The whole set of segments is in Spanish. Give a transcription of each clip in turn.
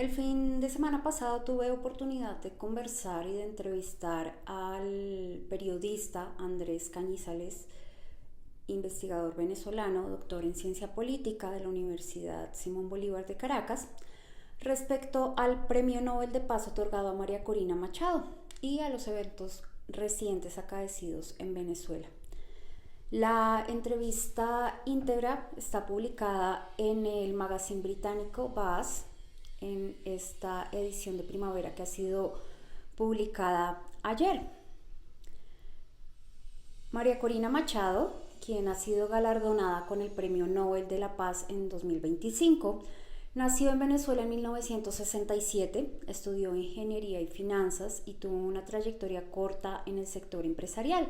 El fin de semana pasado tuve oportunidad de conversar y de entrevistar al periodista Andrés Cañizales, investigador venezolano, doctor en ciencia política de la Universidad Simón Bolívar de Caracas, respecto al Premio Nobel de Paz otorgado a María Corina Machado y a los eventos recientes acaecidos en Venezuela. La entrevista íntegra está publicada en el magazine británico Buzz, en esta edición de primavera que ha sido publicada ayer. María Corina Machado, quien ha sido galardonada con el Premio Nobel de la Paz en 2025, nació en Venezuela en 1967, estudió ingeniería y finanzas y tuvo una trayectoria corta en el sector empresarial.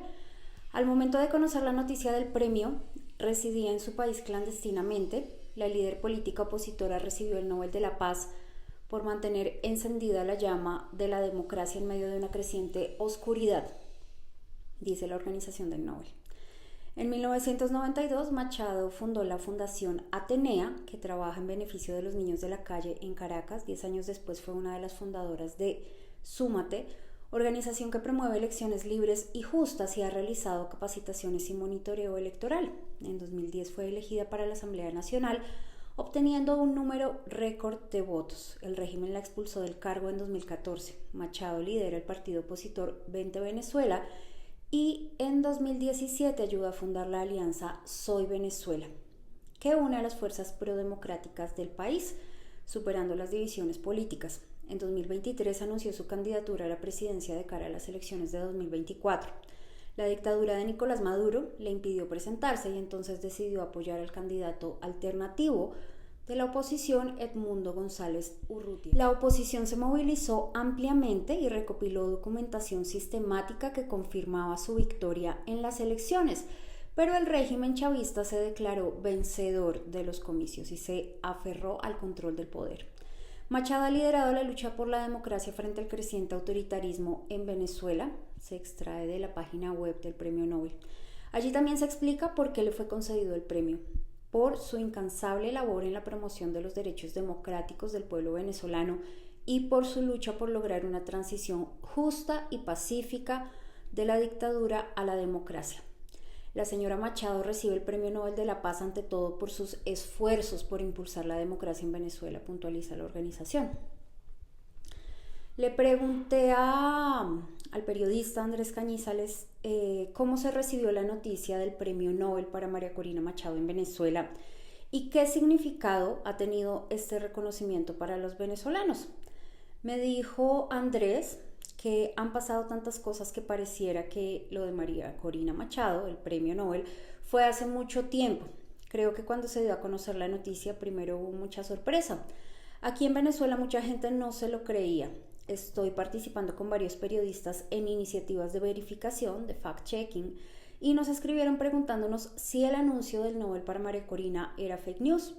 Al momento de conocer la noticia del premio, residía en su país clandestinamente. La líder política opositora recibió el Nobel de la Paz por mantener encendida la llama de la democracia en medio de una creciente oscuridad, dice la organización del Nobel. En 1992, Machado fundó la Fundación Atenea, que trabaja en beneficio de los niños de la calle en Caracas. 10 años después fue una de las fundadoras de Súmate, organización que promueve elecciones libres y justas y ha realizado capacitaciones y monitoreo electoral. En 2010 fue elegida para la Asamblea Nacional, obteniendo un número récord de votos. El régimen la expulsó del cargo en 2014. Machado lidera el partido opositor Vente Venezuela y en 2017 ayudó a fundar la alianza Soy Venezuela, que une a las fuerzas prodemocráticas del país, superando las divisiones políticas. En 2023 anunció su candidatura a la presidencia de cara a las elecciones de 2024. La dictadura de Nicolás Maduro le impidió presentarse y entonces decidió apoyar al candidato alternativo de la oposición, Edmundo González Urrutia. La oposición se movilizó ampliamente y recopiló documentación sistemática que confirmaba su victoria en las elecciones, pero el régimen chavista se declaró vencedor de los comicios y se aferró al control del poder. Machado ha liderado la lucha por la democracia frente al creciente autoritarismo en Venezuela, se extrae de la página web del Premio Nobel. Allí también se explica por qué le fue concedido el premio: por su incansable labor en la promoción de los derechos democráticos del pueblo venezolano y por su lucha por lograr una transición justa y pacífica de la dictadura a la democracia. La señora Machado recibe el Premio Nobel de la Paz ante todo por sus esfuerzos por impulsar la democracia en Venezuela, puntualiza la organización. Le pregunté al periodista Andrés Cañizales cómo se recibió la noticia del Premio Nobel para María Corina Machado en Venezuela y qué significado ha tenido este reconocimiento para los venezolanos. Me dijo Andrés que han pasado tantas cosas que pareciera que lo de María Corina Machado, el Premio Nobel, fue hace mucho tiempo. Creo que cuando se dio a conocer la noticia primero hubo mucha sorpresa. Aquí en Venezuela mucha gente no se lo creía. Estoy participando con varios periodistas en iniciativas de verificación, de fact-checking, y nos escribieron preguntándonos si el anuncio del Nobel para María Corina era fake news.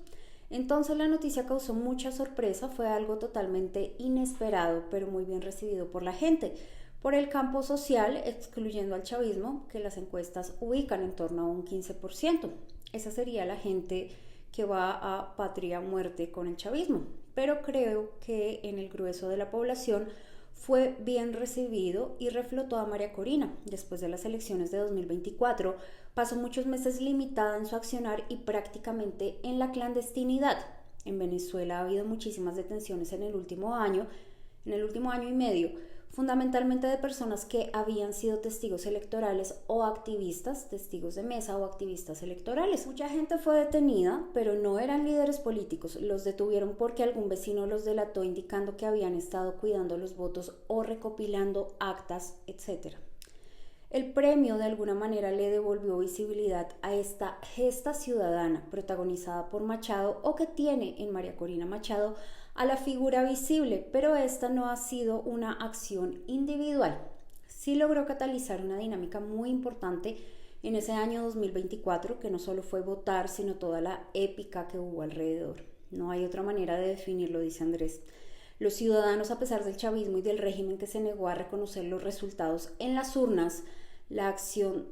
Entonces la noticia causó mucha sorpresa, fue algo totalmente inesperado, pero muy bien recibido por la gente, por el campo social, excluyendo al chavismo, que las encuestas ubican en torno a un 15%. Esa sería la gente que va a patria o muerte con el chavismo, pero creo que en el grueso de la población fue bien recibido y reflotó a María Corina. Después de las elecciones de 2024, pasó muchos meses limitada en su accionar y prácticamente en la clandestinidad. En Venezuela ha habido muchísimas detenciones en el último año y medio, fundamentalmente de personas que habían sido testigos electorales o activistas, testigos de mesa o activistas electorales. Mucha gente fue detenida, pero no eran líderes políticos. Los detuvieron porque algún vecino los delató indicando que habían estado cuidando los votos o recopilando actas, etc. El premio de alguna manera le devolvió visibilidad a esta gesta ciudadana protagonizada por Machado, o que tiene en María Corina Machado a la figura visible, pero esta no ha sido una acción individual. Sí logró catalizar una dinámica muy importante en ese año 2024, que no solo fue votar, sino toda la épica que hubo alrededor. No hay otra manera de definirlo, dice Andrés. Los ciudadanos, a pesar del chavismo y del régimen que se negó a reconocer los resultados en las urnas, la acción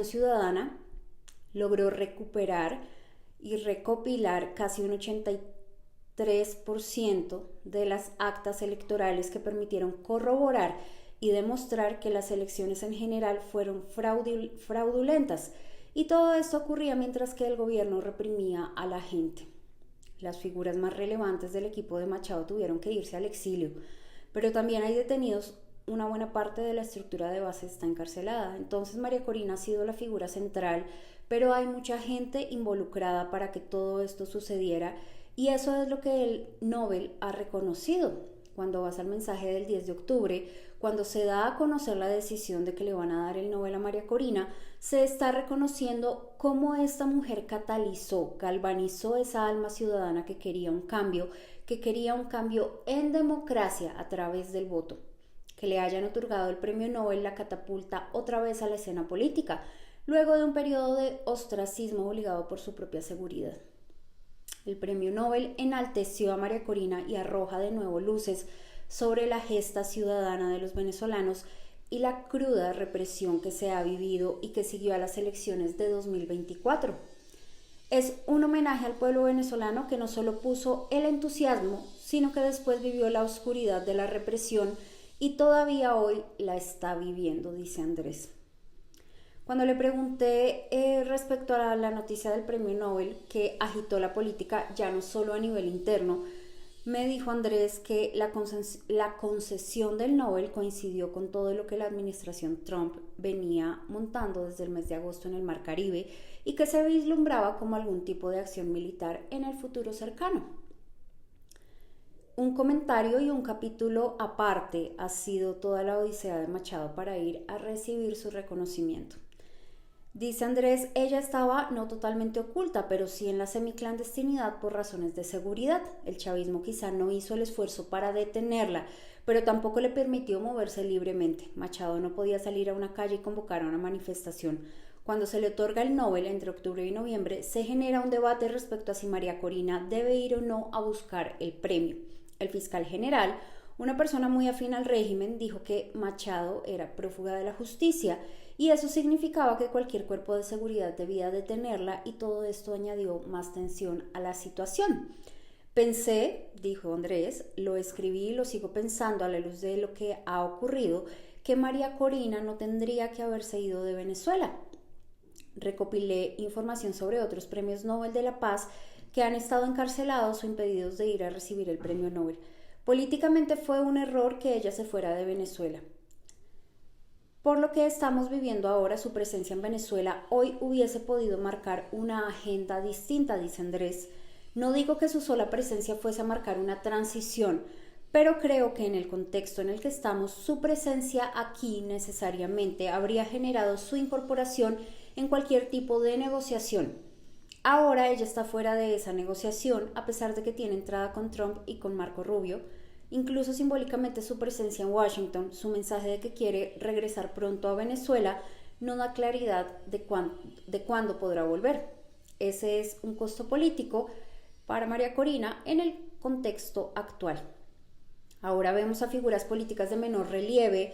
ciudadana logró recuperar y recopilar casi un 3% de las actas electorales que permitieron corroborar y demostrar que las elecciones en general fueron fraudulentas. Y todo esto ocurría mientras que el gobierno reprimía a la gente. Las figuras más relevantes del equipo de Machado tuvieron que irse al exilio, pero también hay detenidos. Una buena parte de la estructura de base está encarcelada. Entonces María Corina ha sido la figura central, pero hay mucha gente involucrada para que todo esto sucediera, y eso es lo que el Nobel ha reconocido. Cuando vas al mensaje del 10 de octubre, cuando se da a conocer la decisión de que le van a dar el Nobel a María Corina, se está reconociendo cómo esta mujer catalizó, galvanizó esa alma ciudadana que quería un cambio en democracia a través del voto. Que le hayan otorgado el premio Nobel la catapulta otra vez a la escena política, luego de un periodo de ostracismo obligado por su propia seguridad. El premio Nobel enalteció a María Corina y arroja de nuevo luces sobre la gesta ciudadana de los venezolanos y la cruda represión que se ha vivido y que siguió a las elecciones de 2024. Es un homenaje al pueblo venezolano que no solo puso el entusiasmo, sino que después vivió la oscuridad de la represión y todavía hoy la está viviendo, dice Andrés. Cuando le pregunté respecto a la noticia del premio Nobel que agitó la política ya no solo a nivel interno, me dijo Andrés que la concesión del Nobel coincidió con todo lo que la administración Trump venía montando desde el mes de agosto en el Mar Caribe y que se vislumbraba como algún tipo de acción militar en el futuro cercano. Un comentario y un capítulo aparte ha sido toda la odisea de Machado para ir a recibir su reconocimiento. Dice Andrés, ella estaba no totalmente oculta, pero sí en la semiclandestinidad por razones de seguridad. El chavismo quizá no hizo el esfuerzo para detenerla, pero tampoco le permitió moverse libremente. Machado no podía salir a una calle y convocar a una manifestación. Cuando se le otorga el Nobel entre octubre y noviembre, se genera un debate respecto a si María Corina debe ir o no a buscar el premio. El fiscal general, una persona muy afín al régimen, dijo que Machado era prófuga de la justicia y eso significaba que cualquier cuerpo de seguridad debía detenerla, y todo esto añadió más tensión a la situación. Pensé, dijo Andrés, lo escribí y lo sigo pensando a la luz de lo que ha ocurrido, que María Corina no tendría que haberse ido de Venezuela. Recopilé información sobre otros premios Nobel de la Paz que han estado encarcelados o impedidos de ir a recibir el premio Nobel. Políticamente fue un error que ella se fuera de Venezuela. Por lo que estamos viviendo ahora, su presencia en Venezuela hoy hubiese podido marcar una agenda distinta, dice Andrés. No digo que su sola presencia fuese a marcar una transición, pero creo que en el contexto en el que estamos, su presencia aquí necesariamente habría generado su incorporación en cualquier tipo de negociación. Ahora ella está fuera de esa negociación, a pesar de que tiene entrada con Trump y con Marco Rubio. Incluso simbólicamente su presencia en Washington, su mensaje de que quiere regresar pronto a Venezuela, no da claridad de cuándo podrá volver. Ese es un costo político para María Corina en el contexto actual. Ahora vemos a figuras políticas de menor relieve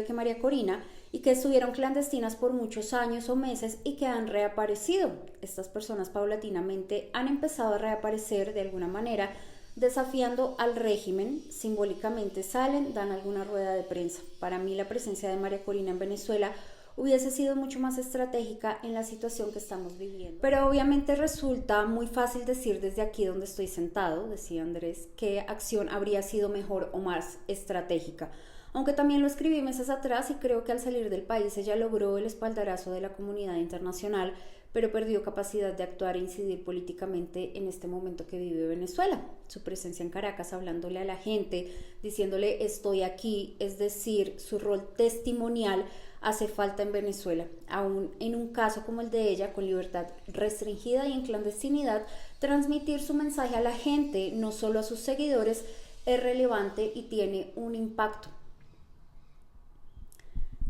que María Corina, y que estuvieron clandestinas por muchos años o meses y que han reaparecido. Estas personas paulatinamente han empezado a reaparecer de alguna manera, desafiando al régimen. Simbólicamente salen, dan alguna rueda de prensa. Para mí la presencia de María Corina en Venezuela hubiese sido mucho más estratégica en la situación que estamos viviendo. Pero obviamente resulta muy fácil decir desde aquí donde estoy sentado, decía Andrés, qué acción habría sido mejor o más estratégica. Aunque también lo escribí meses atrás y creo que al salir del país ella logró el espaldarazo de la comunidad internacional, pero perdió capacidad de actuar e incidir políticamente en este momento que vive Venezuela. Su presencia en Caracas, hablándole a la gente, diciéndole estoy aquí, es decir, su rol testimonial hace falta en Venezuela. Aún en un caso como el de ella, con libertad restringida y en clandestinidad, transmitir su mensaje a la gente, no solo a sus seguidores, es relevante y tiene un impacto.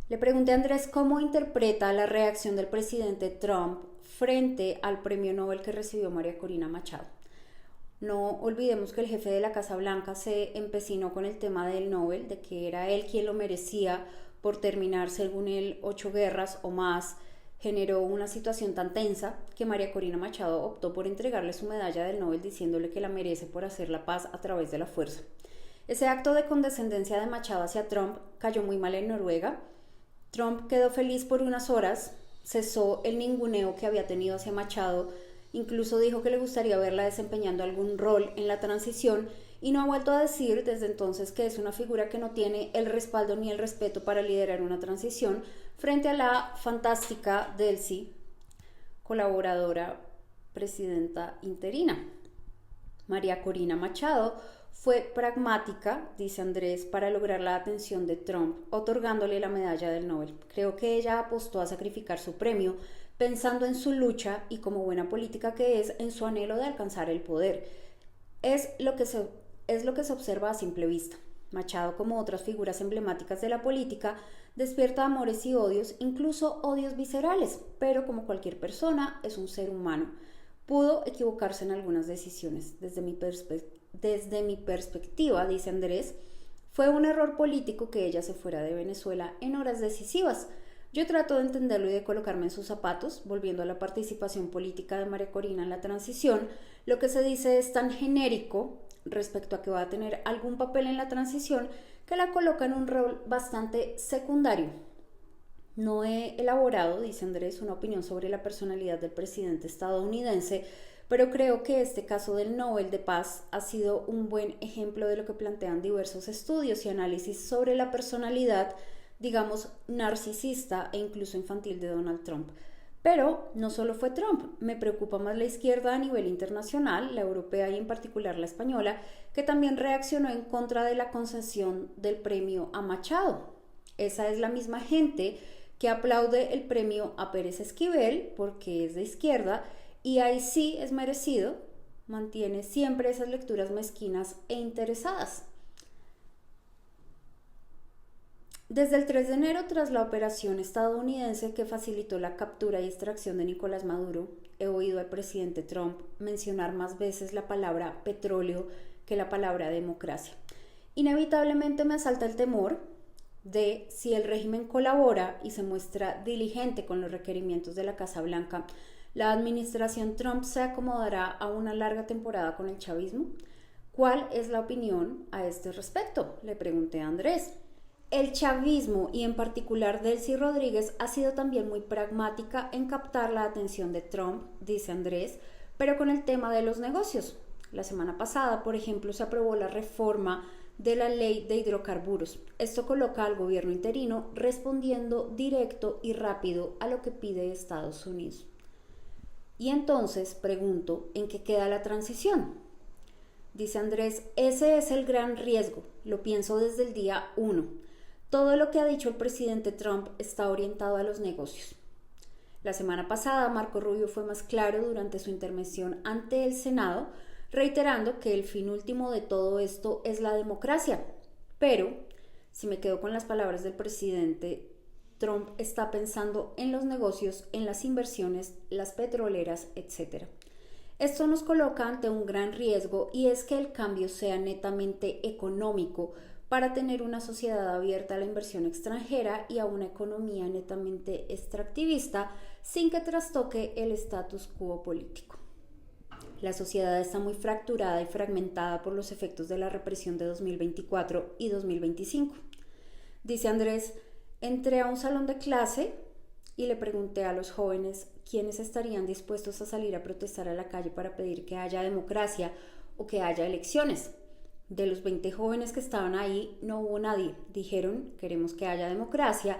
Le pregunté a Andrés cómo interpreta la reacción del presidente Trump frente al premio Nobel que recibió María Corina Machado. No olvidemos que el jefe de la Casa Blanca se empecinó con el tema del Nobel, de que era él quien lo merecía por terminar, según él, 8 guerras o más, generó una situación tan tensa que María Corina Machado optó por entregarle su medalla del Nobel diciéndole que la merece por hacer la paz a través de la fuerza. Ese acto de condescendencia de Machado hacia Trump cayó muy mal en Noruega. Trump quedó feliz por unas horas, cesó el ninguneo que había tenido hacia Machado, incluso dijo que le gustaría verla desempeñando algún rol en la transición y no ha vuelto a decir desde entonces que es una figura que no tiene el respaldo ni el respeto para liderar una transición frente a la fantástica Delcy, colaboradora presidenta interina. María Corina Machado fue pragmática, dice Andrés, para lograr la atención de Trump, otorgándole la medalla del Nobel. Creo que ella apostó a sacrificar su premio pensando en su lucha y, como buena política que es, en su anhelo de alcanzar el poder. Es lo que se observa a simple vista. Machado, como otras figuras emblemáticas de la política, despierta amores y odios, incluso odios viscerales, pero como cualquier persona, es un ser humano. Pudo equivocarse en algunas decisiones. Desde mi perspectiva, dice Andrés, fue un error político que ella se fuera de Venezuela en horas decisivas. Yo trato de entenderlo y de colocarme en sus zapatos, volviendo a la participación política de María Corina en la transición. Lo que se dice es tan genérico respecto a que va a tener algún papel en la transición que la coloca en un rol bastante secundario. No he elaborado, dice Andrés, una opinión sobre la personalidad del presidente estadounidense, pero creo que este caso del Nobel de Paz ha sido un buen ejemplo de lo que plantean diversos estudios y análisis sobre la personalidad, digamos, narcisista e incluso infantil de Donald Trump. Pero no solo fue Trump, me preocupa más la izquierda a nivel internacional, la europea y en particular la española, que también reaccionó en contra de la concesión del premio a Machado. Esa es la misma gente que aplaude el premio a Pérez Esquivel porque es de izquierda y ahí sí es merecido, mantiene siempre esas lecturas mezquinas e interesadas. Desde el 3 de enero, tras la operación estadounidense que facilitó la captura y extracción de Nicolás Maduro, he oído al presidente Trump mencionar más veces la palabra petróleo que la palabra democracia. Inevitablemente me asalta el temor de si el régimen colabora y se muestra diligente con los requerimientos de la Casa Blanca, ¿la administración Trump se acomodará a una larga temporada con el chavismo? ¿Cuál es la opinión a este respecto?, le pregunté a Andrés. El chavismo y en particular Delcy Rodríguez ha sido también muy pragmática en captar la atención de Trump, dice Andrés, pero con el tema de los negocios. La semana pasada, por ejemplo, se aprobó la reforma de la ley de hidrocarburos. Esto coloca al gobierno interino respondiendo directo y rápido a lo que pide Estados Unidos. Y entonces pregunto, ¿en qué queda la transición? Dice Andrés, ese es el gran riesgo, lo pienso desde el día 1. Todo lo que ha dicho el presidente Trump está orientado a los negocios. La semana pasada, Marco Rubio fue más claro durante su intervención ante el Senado, reiterando que el fin último de todo esto es la democracia. Pero, si me quedo con las palabras del presidente, Trump está pensando en los negocios, en las inversiones, las petroleras, etc. Esto nos coloca ante un gran riesgo y es que el cambio sea netamente económico para tener una sociedad abierta a la inversión extranjera y a una economía netamente extractivista sin que trastoque el status quo político. La sociedad está muy fracturada y fragmentada por los efectos de la represión de 2024 y 2025. Dice Andrés, entré a un salón de clase y le pregunté a los jóvenes quiénes estarían dispuestos a salir a protestar a la calle para pedir que haya democracia o que haya elecciones. De los 20 jóvenes que estaban ahí, no hubo nadie. Dijeron, queremos que haya democracia,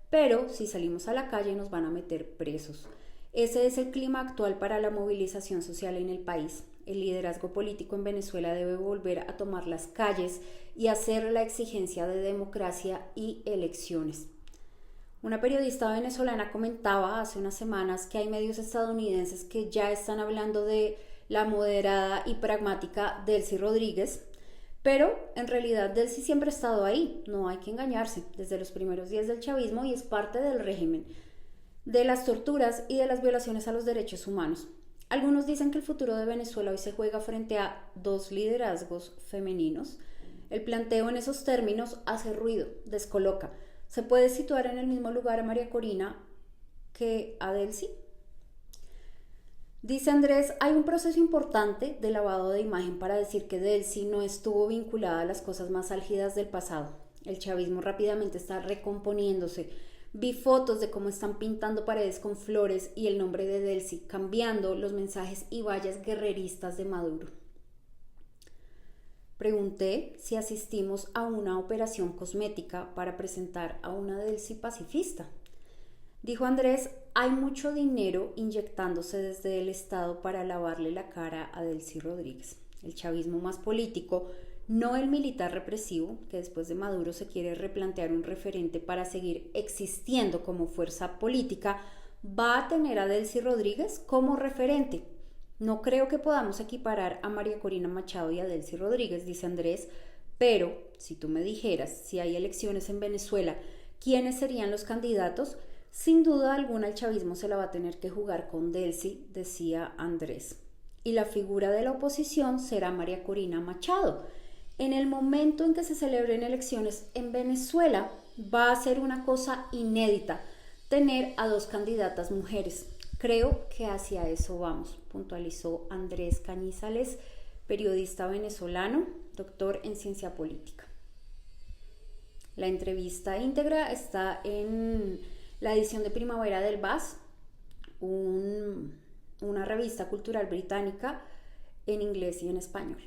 pero si salimos a la calle nos van a meter presos. Ese es el clima actual para la movilización social en el país. El liderazgo político en Venezuela debe volver a tomar las calles y hacer la exigencia de democracia y elecciones. Una periodista venezolana comentaba hace unas semanas que hay medios estadounidenses que ya están hablando de la moderada y pragmática Delcy Rodríguez, pero en realidad Delcy siempre ha estado ahí, no hay que engañarse, desde los primeros días del chavismo y es parte del régimen, de las torturas y de las violaciones a los derechos humanos. Algunos dicen que el futuro de Venezuela hoy se juega frente a dos liderazgos femeninos. El planteo en esos términos hace ruido, descoloca. Se puede situar en el mismo lugar a María Corina que Adelcy. Dice Andrés, hay un proceso importante de lavado de imagen para decir que Delcy no estuvo vinculada a las cosas más álgidas del pasado. El chavismo rápidamente está recomponiéndose. Vi fotos de cómo están pintando paredes con flores y el nombre de Delcy, cambiando los mensajes y vallas guerreristas de Maduro. Pregunté si asistimos a una operación cosmética para presentar a una Delcy pacifista. Dijo Andrés, hay mucho dinero inyectándose desde el Estado para lavarle la cara a Delcy Rodríguez. El chavismo más político, no el militar represivo, que después de Maduro se quiere replantear un referente para seguir existiendo como fuerza política, va a tener a Delcy Rodríguez como referente. No creo que podamos equiparar a María Corina Machado y a Delcy Rodríguez, dice Andrés, pero si tú me dijeras si hay elecciones en Venezuela, ¿quiénes serían los candidatos? Sin duda alguna el chavismo se la va a tener que jugar con Delcy, decía Andrés. Y la figura de la oposición será María Corina Machado. En el momento en que se celebren elecciones en Venezuela, va a ser una cosa inédita tener a dos candidatas mujeres. Creo que hacia eso vamos, puntualizó Andrés Cañizales, periodista venezolano, doctor en ciencia política. La entrevista íntegra está en la edición de primavera del VAS, una revista cultural británica en inglés y en español.